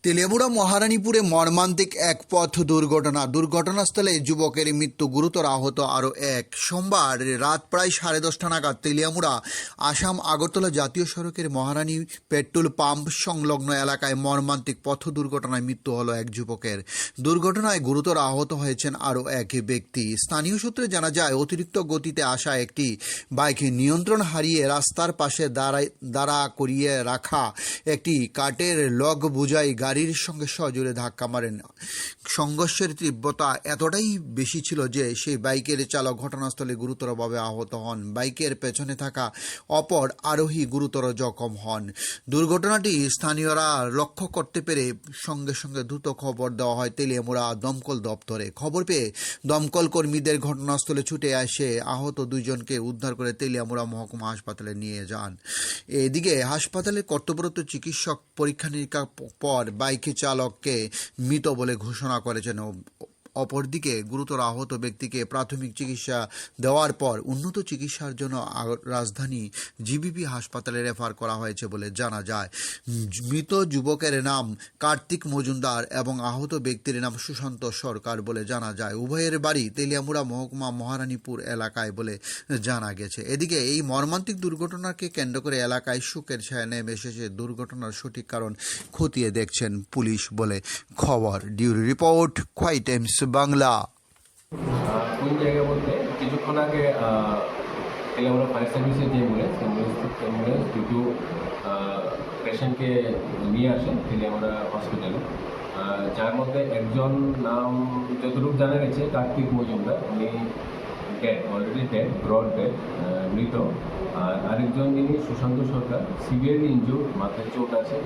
তেলেবুড়া মহারানীপুরে মর্মান্তিক এক পথ দুর্ঘটনাস্থলে যুবকের মৃত্যু, গুরুতর আহত আরও এক। সোমবার রাত প্রায় 10:30 নাগাদ তেলিয়ামুড়া আসাম আগরতলা জাতীয় সড়কের মহারানী পেট্রোল পাম্প সংলগ্ন এলাকায় মর্মান্তিক পথ দুর্ঘটনায় মৃত্যু হলো এক যুবকের। দুর্ঘটনায় গুরুতর আহত হয়েছেন আরও এক ব্যক্তি। স্থানীয় সূত্রে জানা যায়, অতিরিক্ত গতিতে আসা একটি বাইক নিয়ন্ত্রণ হারিয়ে রাস্তার পাশে দাঁড়া করিয়ে রাখা একটি কাঠের লগ বোঝাই গাড়ির সঙ্গে সজোরে ধাক্কা মারেন। সংঘর্ষের তীব্রতা এতটাই বেশি ছিল যে সেই বাইকের চালক ঘটনাস্থলে গুরুতরভাবে আহত হন। বাইকের পেছনে থাকা অপর আরোহী গুরুতর জখম হন। দুর্ঘটনাটি স্থানীয়রা লক্ষ্য করতে পেরে সঙ্গে সঙ্গে দ্রুত খবর দেওয়া হয় তেলিয়ামুড়া দমকল দপ্তরে। খবর পেয়ে দমকল কর্মীদের ঘটনাস্থলে ছুটে এসে আহত দুইজনকে উদ্ধার করে তেলিয়ামুড়া মহকুমা হাসপাতালে নিয়ে যান। এদিকে হাসপাতালে কর্তব্যরত চিকিৎসক পরীক্ষা নিরীক্ষার পর বাইক চালককে মৃত বলে ঘোষণা করেছেন। অপরদিকে গুরুতর আহত ব্যক্তিকে প্রাথমিক চিকিৎসা দেওয়ার পর উন্নত চিকিৎসার জন্য রাজধানী জিবিপি হাসপাতালে রেফার করা হয়েছে বলে জানা যায়। মৃত যুবকের নাম কার্তিক মজুমদার এবং আহত ব্যক্তির নাম সুশান্ত সরকার বলে জানা যায়। উভয়ের বাড়ি তেলিয়ামুড়া মহকুমা মহারানীপুর এলাকায় বলে জানা গেছে। এদিকে এই মর্মান্তিক দুর্ঘটনাকে কেন্দ্র করে এলাকায় শোকের ছায়া নেমে এসেছে। দুর্ঘটনার সঠিক কারণ খতিয়ে দেখছেন পুলিশ বলে খবর। ডিউরি রিপোর্ট, খোয়াই টাইমস বাংলা। কোন জায়গা বলতে কিছুক্ষণ আগে তেলেঙ্গানা ফায়ার সার্ভিসের যে অ্যাম্বুলেন্স দুটো পেশেন্টকে নিয়ে আসে তেলেঙ্গানা হসপিটালে, যার মধ্যে একজন নাম যতটুকু জানা গেছে কার্তিক মজুমদার, উনি dead, already dead, brought dead, মৃত। আর আরেকজন যিনি সুশান্ত সরকার, সিভিয়ারলি ইনজুর্ড, মাথায় চোট আছে।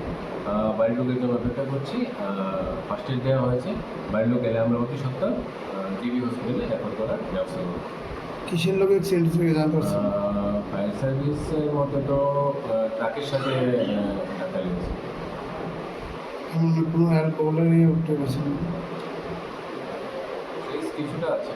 বাড়ির লোকের জন্য অপেক্ষা করছি। ফার্স্ট এড দেওয়া হয়েছে, বাড়ির লোক এলে আমরা অতি সত্ত্বর জিবি হসপিটালে রেফার করার ব্যবস্থা করব। কিসের লোক অ্যাক্সিডেন্ট থেকে জানতে পারছেন? ফায়ার সার্ভিসের মতে তো ট্রাকের সাথে ধাক্কা লেগেছে। কোনো অ্যালকোহলের নিয়ে উঠতে পারছেন? কিছুটা আছে।